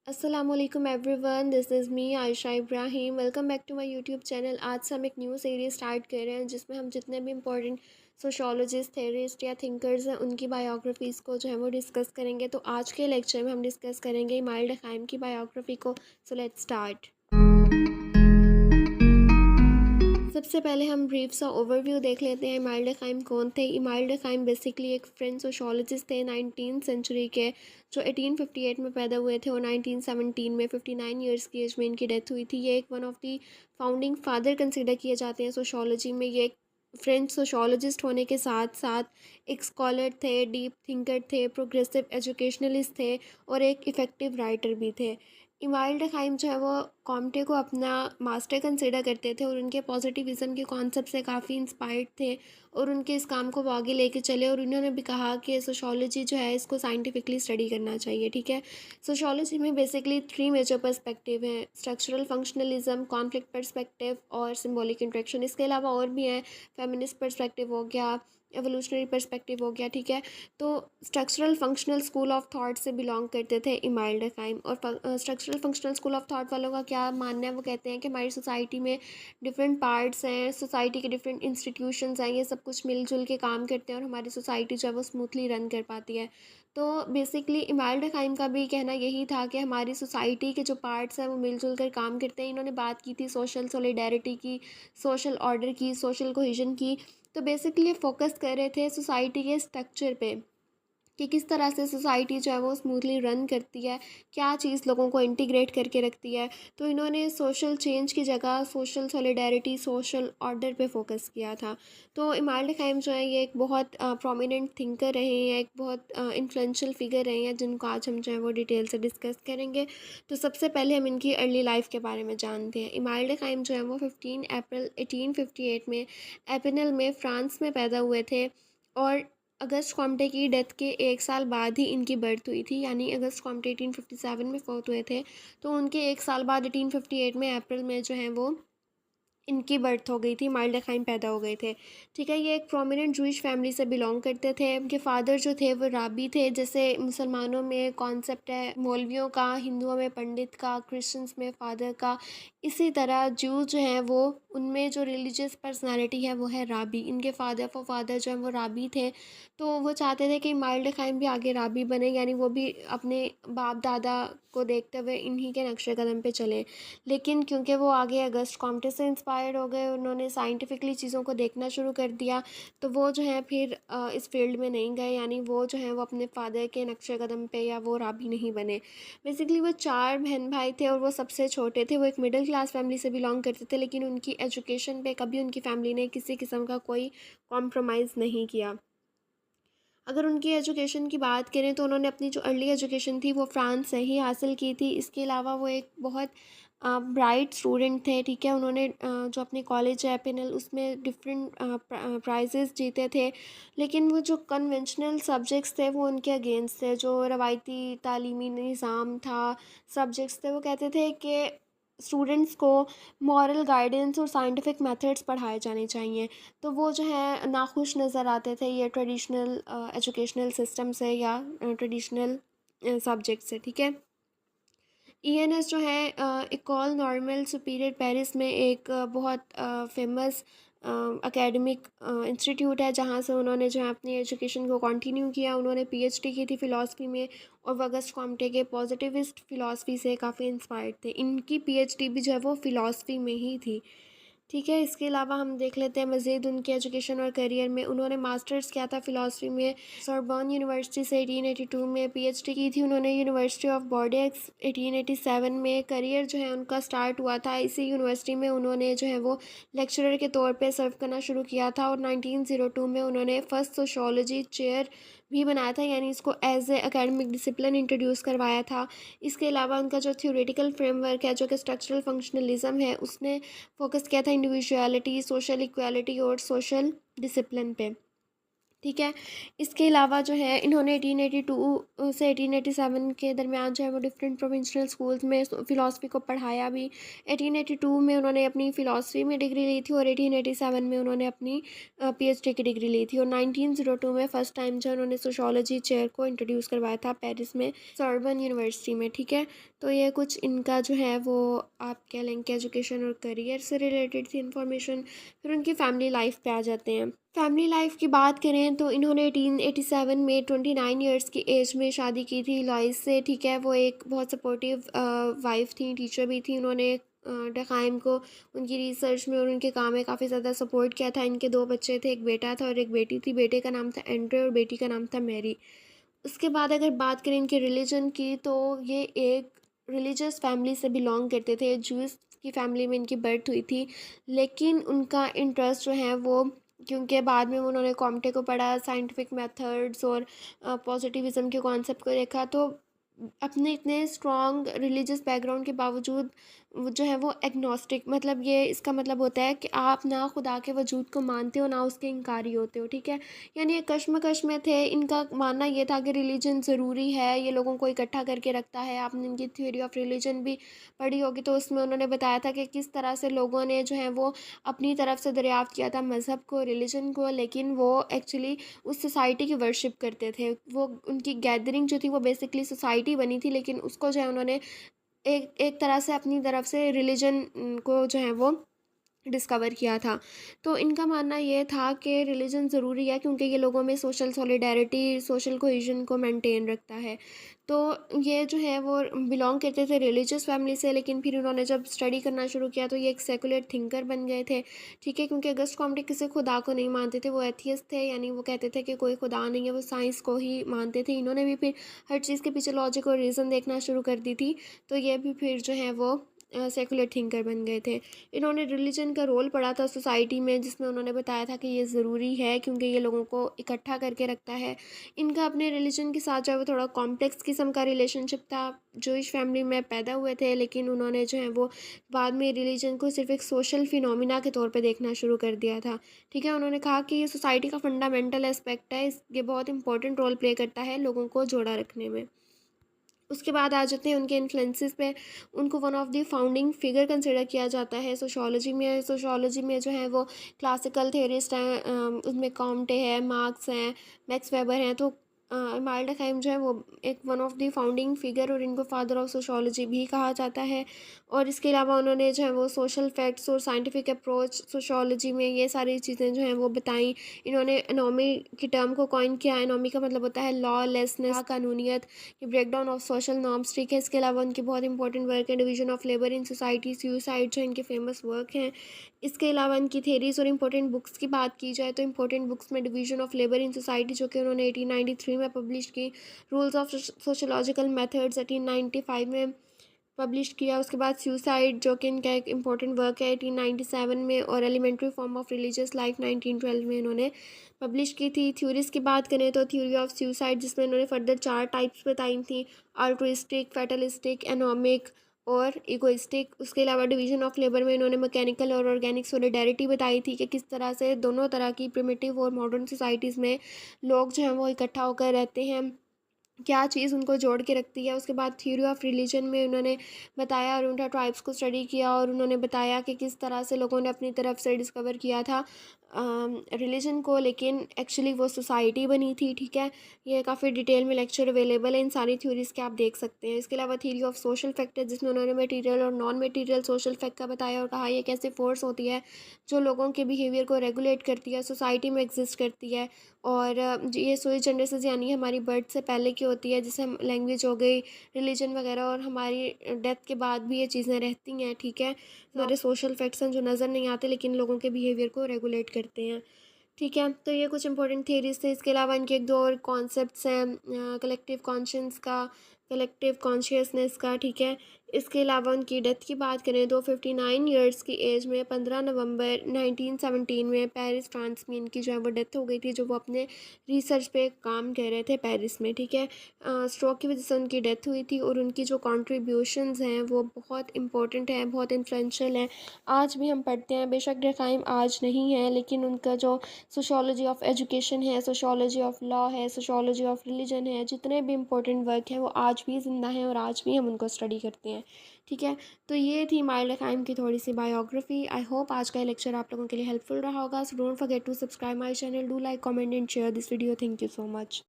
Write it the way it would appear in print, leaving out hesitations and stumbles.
अस्सलामुअलैकुम everyone, this is me Ayesha Ibrahim. Welcome back to my YouTube channel. आज से हम एक न्यू सीरीज स्टार्ट कर रहे हैं जिसमें हम जितने भी इंपॉर्टेंट सोशोलॉजिस्ट, थेरिस्ट या थिंकर्स हैं उनकी बायोग्राफीज़ को जो है वो डिस्कस करेंगे। तो आज के लेक्चर में हम डिस्कस करेंगे इमाइल डरखाइम की बायोग्राफी को। So let's start. सबसे पहले हम ब्रीफ सा ओवरव्यू देख लेते हैं। इमाइल डरखाइम कौन थे। इमाइल डरखाइम बेसिकली एक फ्रेंच सोशोलॉजिस्ट थे 19th सेंचुरी के, जो 1858 में पैदा हुए थे और 1917 में 59 ईयर्स की एज में इनकी डेथ हुई थी। ये एक one of the founding father consider किए जाते हैं सोशोलॉजी में। ये एक फ्रेंच सोशोलॉजिस्ट होने के साथ साथ एक स्कॉलर थे, डीप थिंकर थे, प्रोग्रेसिव एजुकेशनलिस्ट थे और एक इफ़ेक्टिव राइटर भी थे। इमाइल डरखाइम जो है वो कॉम्टे को अपना मास्टर कंसिडर करते थे और उनके पॉजिटिविज़म के कॉन्सेप्ट से काफ़ी इंस्पायर्ड थे और उनके इस काम को वो आगे लेके चले। और उन्होंने भी कहा कि सोशोलॉजी जो है इसको साइंटिफिकली स्टडी करना चाहिए। ठीक है, सोशोलॉजी में बेसिकली थ्री मेजर पर्सपेक्टिव हैं: स्ट्रक्चरल फंक्शनलिज्म, कॉन्फ्लिक्ट पर्सपेक्टिव और सिंबॉलिक इंट्रैक्शन। इसके अलावा और भी हैं, फेमिनिस्ट पर्सपेक्टिव हो गया, एवोल्यूशनरी पर्सपेक्टिव हो गया। ठीक है, तो structural functional school of thought से बिलोंग करते थे इमाइल डरखाइम। और structural functional school of thought वालों का क्या मानना है, वो कहते हैं कि हमारी सोसाइटी में डिफरेंट पार्ट्स हैं, सोसाइटी के डिफरेंट इंस्टीट्यूशंस हैं, ये सब कुछ मिलजुल के काम करते हैं और हमारी सोसाइटी जो है वो स्मूथली रन कर पाती है। तो बेसिकली इमाइल डरखाइम का भी कहना यही था कि हमारी सोसाइटी के जो पार्ट्स हैं वो मिलजुल कर काम करते हैं। इन्होंने बात की थी सोशल सॉलिडेरिटी की, सोशल ऑर्डर की, सोशल कोहेजन की। तो बेसिकली फोकस कर रहे थे सोसाइटी के स्ट्रक्चर पे कि किस तरह से सोसाइटी जो है वो स्मूथली रन करती है, क्या चीज़ लोगों को इंटीग्रेट करके रखती है। तो इन्होंने सोशल चेंज की जगह सोशल सॉलिडेरिटी, सोशल ऑर्डर पे फोकस किया था। तो इमाइल डरखाइम जो है ये एक बहुत प्रोमिनेंट थिंकर रहे हैं, एक बहुत इन्फ्लुएंशियल फिगर रहे हैं, जिनको आज हम जो है वो डिटेल से डिस्कस करेंगे। तो सबसे पहले हम इनकी अर्ली लाइफ के बारे में जानते हैं। इमाइल डरखाइम जो है वो 15 अप्रैल 1858 में एपिनल में फ़्रांस में पैदा हुए थे और अगस्त कॉम्टे की डेथ के एक साल बाद ही इनकी बर्थ हुई थी। यानी अगस्त कॉम्टे 1857 में फौत हुए थे, तो उनके एक साल बाद 1858 में अप्रैल में जो है वो इनकी बर्थ हो गई थी, इमाइल डरखाइम पैदा हो गए थे। ठीक है, ये एक प्रोमिनेंट जूइश फैमिली से बिलोंग करते थे। उनके फादर जो थे वो राबी थे। जैसे मुसलमानों में कॉन्सेप्ट है मौलवियों का, हिंदुओं में पंडित का, क्रिश्चियंस में फादर का, इसी तरह जूस जो हैं वो उनमें जो रिलीजियस पर्सनालिटी है वो है राबी। इनके फादर जो हैं वो राबी थे। तो वो चाहते थे कि इमाइल डरखाइम भी आगे राबी बने, यानी वो भी अपने बाप दादा को देखते हुए इन्हीं के नक्शे कदम पे चले। लेकिन क्योंकि वो आगे अगस्त कॉम्टे से इंस्पायर हो गए, उन्होंने साइंटिफिकली चीज़ों को देखना शुरू कर दिया, तो वो जो है फिर इस फील्ड में नहीं गए। यानी वो जो है वो अपने फादर के नक्शे कदम पे या वो राबी नहीं बने। बेसिकली वो चार बहन भाई थे और वो सबसे छोटे थे। वो एक मिडिल क्लास फैमिली से बिलोंग करते थे, लेकिन उनकी एजुकेशन पे कभी उनकी फैमिली ने किसी किस्म का कोई कॉम्प्रोमाइज़ नहीं किया। अगर उनकी एजुकेशन की बात करें तो उन्होंने अपनी जो अर्ली एजुकेशन थी वो फ्रांस से ही हासिल की थी। इसके अलावा वो एक बहुत ब्राइट स्टूडेंट थे। ठीक है, उन्होंने जो अपने कॉलेज है पेनल उसमें डिफरेंट प्राइजेस जीते थे। लेकिन वो जो कन्वेंशनल सब्जेक्ट्स थे वो उनके अगेंस्ट थे। जो रवायती तालीमी निज़ाम था, सब्जेक्ट्स थे, वो कहते थे कि स्टूडेंट्स को मॉरल गाइडेंस और साइंटिफिक मेथड्स पढ़ाए जाने चाहिए। तो वो जो है नाखुश नज़र आते थे ये ट्रेडिशनल एजुकेशनल सिस्टम से या ट्रेडिशनल सब्जेक्ट से। ठीक है, ईएनएस जो है इकोल नॉर्मल सुपीरियर पेरिस में एक बहुत फेमस एकेडमिक इंस्टीट्यूट है, जहाँ से उन्होंने जो है अपनी एजुकेशन को कंटिन्यू किया। उन्होंने पीएचडी की थी फ़िलासफ़ी में और वो अगस्त कॉम्टे के पॉजिटिविस्ट फ़िलासफ़ी से काफ़ी इंस्पायर्ड थे। इनकी पीएचडी भी जो है वो फ़िलासफ़ी में ही थी। ठीक है, इसके अलावा हम देख लेते हैं मज़ीद उनके एजुकेशन और करियर में। उन्होंने मास्टर्स किया था फ़िलासफ़ी में सोरबॉन यूनिवर्सिटी से 1882 में, पीएचडी की थी उन्होंने यूनिवर्सिटी ऑफ बोर्डेक्स 1887 में। करियर जो है उनका स्टार्ट हुआ था इसी यूनिवर्सिटी में। उन्होंने जो है वो लेक्चरर के तौर पे सर्व करना शुरू किया था और 1902 में उन्होंने फ़र्स्ट सोशियोलॉजी चेयर भी बनाया था, यानी इसको as a academic discipline introduce करवाया था। इसके अलावा उनका जो थ्योरेटिकल फ्रेमवर्क है, जो कि स्ट्रक्चरल फंक्शनलिज्म है, उसने फोकस किया था इंडिविजुअलिटी, सोशल इक्वालिटी और सोशल डिसिप्लिन पे। ठीक है, इसके अलावा जो है इन्होंने 1882 से 1887 के दरमियान जो है वो डिफरेंट प्रोविंशियल स्कूल्स में फ़िलासफ़ी को पढ़ाया भी। 1882 में उन्होंने अपनी फ़िलासफ़ी में डिग्री ली थी और 1887 में उन्होंने अपनी पीएचडी की डिग्री ली थी। और 1902 में फ़र्स्ट टाइम जो उन्होंने सोशोलॉजी चेयर को इंट्रोड्यूस करवाया था पेरिस में सोर्बन यूनिवर्सिटी में। ठीक है, तो ये कुछ इनका जो है वो आप कह लें कि एजुकेशन और करियर से रिलेटेड थी इन्फॉर्मेशन। फिर उनकी फैमिली लाइफ पे आ जाते हैं। फैमिली लाइफ की बात करें तो इन्होंने 1887 में 29 ईयर्स की एज में शादी की थी लॉइस से, ठीक है। वो एक बहुत सपोर्टिव वाइफ थी, टीचर भी थी। उन्होंने डकाइम को उनकी रिसर्च में और उनके काम में काफ़ी ज़्यादा सपोर्ट किया था। इनके दो बच्चे थे, एक बेटा था और एक बेटी थी। बेटे का नाम था एंड्रे और बेटी का नाम था मैरी। उसके बाद अगर बात करें इनके रिलीजन की, तो ये एक रिलीजियस फैमिली से बिलोंग करते थे। जूस की फैमिली में इनकी बर्थ हुई थी, लेकिन उनका इंटरेस्ट जो है वो, क्योंकि बाद में उन्होंने कॉम्टे को पढ़ा, साइंटिफिक मेथड्स और पॉजिटिविज्म के कॉन्सेप्ट को देखा, तो अपने इतने स्ट्रॉन्ग रिलीजियस बैकग्राउंड के बावजूद वो जो है वो एग्नोस्टिक, मतलब ये इसका मतलब होता है कि आप ना खुदा के वजूद को मानते हो ना उसके इनकारी होते हो, ठीक है। यानी ये कश्मकश में थे। इनका मानना ये था कि रिलीजन ज़रूरी है, ये लोगों को इकट्ठा करके रखता है। आपने इनकी थ्योरी ऑफ रिलीजन भी पढ़ी होगी, तो उसमें उन्होंने बताया था कि किस तरह से लोगों ने जो है वो अपनी तरफ से दरियाफ्त किया था मज़हब को, रिलीजन को, लेकिन वो एक्चुअली उस सोसाइटी की वर्शिप करते थे। वो उनकी गैदरिंग जो थी वो बेसिकली सोसाइटी बनी थी, लेकिन उसको जो है उन्होंने एक एक तरह से अपनी तरफ से रिलीजन को जो है वो डिस्कवर किया था। तो इनका मानना ये था कि रिलीजन ज़रूरी है, क्योंकि ये लोगों में सोशल सॉलिडेरिटी, सोशल कोहेजन को मेंटेन रखता है। तो ये जो है वो बिलोंग करते थे रिलीजियस फैमिली से, लेकिन फिर उन्होंने जब स्टडी करना शुरू किया तो ये एक सेकुलर थिंकर बन गए थे, ठीक है। क्योंकि अगस्त कॉम्टे किसी खुदा को नहीं मानते थे, वो एथियस्ट थे, यानी वो कहते थे कि कोई खुदा नहीं है, वो साइंस को ही मानते थे। इन्होंने भी फिर हर चीज़ के पीछे लॉजिक और रीज़न देखना शुरू कर दी थी, तो ये भी फिर जो है वो सेकुलर थिंकर बन गए थे। इन्होंने रिलीजन का रोल पढ़ा था सोसाइटी में, जिसमें उन्होंने बताया था कि ये ज़रूरी है, क्योंकि ये लोगों को इकट्ठा करके रखता है। इनका अपने रिलीजन के साथ जो है वो थोड़ा कॉम्प्लेक्स किस्म का रिलेशनशिप था। जूइश फैमिली में पैदा हुए थे, लेकिन उन्होंने जो है वो बाद में रिलीजन को सिर्फ एक सोशल फिनोमिना के तौर पे देखना शुरू कर दिया था, ठीक है। उन्होंने कहा कि ये सोसाइटी का फंडामेंटल एस्पेक्ट है, ये बहुत इंपॉर्टेंट रोल प्ले करता है लोगों को जोड़ा रखने में। उसके बाद आ जाते हैं उनके इन्फ्लुएंसेस पे। उनको one of the founding figure consider किया जाता है सोशियोलॉजी में। सोशियोलॉजी में जो है वो क्लासिकल थेरिस्ट हैं, उसमें कॉम्टे है, मार्क्स हैं, मैक्स वेबर हैं। तो इमाम डुर्कheim जो है वो एक one of the founding figure, और इनको फादर ऑफ सोशियोलॉजी भी कहा जाता है। और इसके अलावा उन्होंने जो है वो सोशल फैक्ट्स और साइंटिफिक अप्रोच सोशियोलॉजी में ये सारी चीज़ें जो हैं वो बताई। इन्होंने एनोमी की टर्म को कॉइन किया। एनोमी का मतलब होता है लॉ लेसनेस, कानूनियत, ये ब्रेकडाउन ऑफ सोशल नॉर्म्स, ठीक है। इसके अलावा उनकी बहुत इंपॉर्टेंट वर्क है division of labour in society, suicide जो इनके फेमस वर्क हैं। इसके अलावा इनकी थेरीज और इंपॉर्टेंट बुक्स की बात की जाए तो इंपॉर्टेंट बुक्स में division of labour in society जो कि उन्होंने 1893 में पब्लिश की, रूल्स ऑफ सोशोलॉजिकल मेथड्स 1895 में पब्लिश किया। उसके बाद सुसाइड जो कि इनका एक इम्पॉर्टेंट वर्क है 1897 में, और elementary form of religious life 1912 में इन्होंने पब्लिश की थी। थ्योरीज की बात करें तो थ्योरी ऑफ सुसाइड, जिसमें इन्होंने फर्दर 4 टाइप्स बताई थी, अल्ट्रुइस्टिक, फैटलिस्टिक, एनोमिक और इगोइस्टिक। उसके अलावा डिवीजन ऑफ लेबर में इन्होंने मैकेनिकल और ऑर्गेनिक सोलिडेरिटी बताई थी कि किस तरह से दोनों तरह की प्रिमिटिव और मॉडर्न सोसाइटीज़ में लोग जो हैं वो इकट्ठा होकर रहते हैं, क्या चीज़ उनको जोड़ के रखती है। उसके बाद थ्योरी ऑफ रिलीजन में उन्होंने बताया और उनका ट्राइब्स को स्टडी किया, और उन्होंने बताया कि किस तरह से लोगों ने अपनी तरफ से डिस्कवर किया था रिलीजन को, लेकिन एक्चुअली वो सोसाइटी बनी थी, ठीक है। ये काफ़ी डिटेल में लेक्चर अवेलेबल है इन सारी थ्योरीज़ के, आप देख सकते हैं। इसके अलावा थ्योरी ऑफ सोशल फैक्टर, जिसमें उन्होंने मटेरियल और नॉन मटेरियल सोशल फैक्ट का बताया और कहा ये कैसे फोर्स होती है जो लोगों के बिहेवियर को रेगुलेट करती है, सोसाइटी में एग्जिस्ट करती है। और ये सोई जनरेसेस यानी हमारी बर्थ से पहले की होती है, जैसे हम लैंग्वेज हो गई, रिलीजन वगैरह, और हमारी डेथ के बाद भी ये चीज़ें रहती हैं, ठीक है। सारे सोशल फैक्ट्स हैं जो नज़र नहीं आते लेकिन लोगों के बिहेवियर को रेगुलेट करते हैं, ठीक है। तो ये कुछ इंपॉर्टेंट थियरीज थे। इसके अलावा इनके एक दो और कॉन्सेप्ट्स हैं, कलेक्टिव कॉन्शियंस का, कलेक्टिव कॉन्शियसनेस का, ठीक है। इसके अलावा उनकी डेथ की बात करें तो 59 ईयर्स की एज में 15 नवंबर 1917 में पेरिस फ्रांस में इनकी जो है वो डेथ हो गई थी, जो वो अपने रिसर्च पे काम कर रहे थे पेरिस में, ठीक है। स्ट्रोक की वजह से उनकी डेथ हुई थी, और उनकी जो कॉन्ट्रीब्यूशंस हैं वो बहुत इंपॉर्टेंट हैं, बहुत इन्फ्लुएंशियल हैं। आज भी हम पढ़ते हैं, बेशक डुर्कheim आज नहीं है, लेकिन उनका जो सोशियोलॉजी ऑफ एजुकेशन है, सोशियोलॉजी ऑफ लॉ है, सोशियोलॉजी ऑफ रिलीजन है, जितने भी इंपॉर्टेंट वर्क हैं वो आज भी ज़िंदा हैं और आज भी हम उनको स्टडी करते हैं, ठीक है। तो ये थी इमाम डुर्कheim की थोड़ी सी बायोग्राफी। आई होप आज का ये लेक्चर आप लोगों के लिए हेल्पफुल रहा होगा। So don't forget to subscribe my channel, do like, comment and share this video. Thank you so much.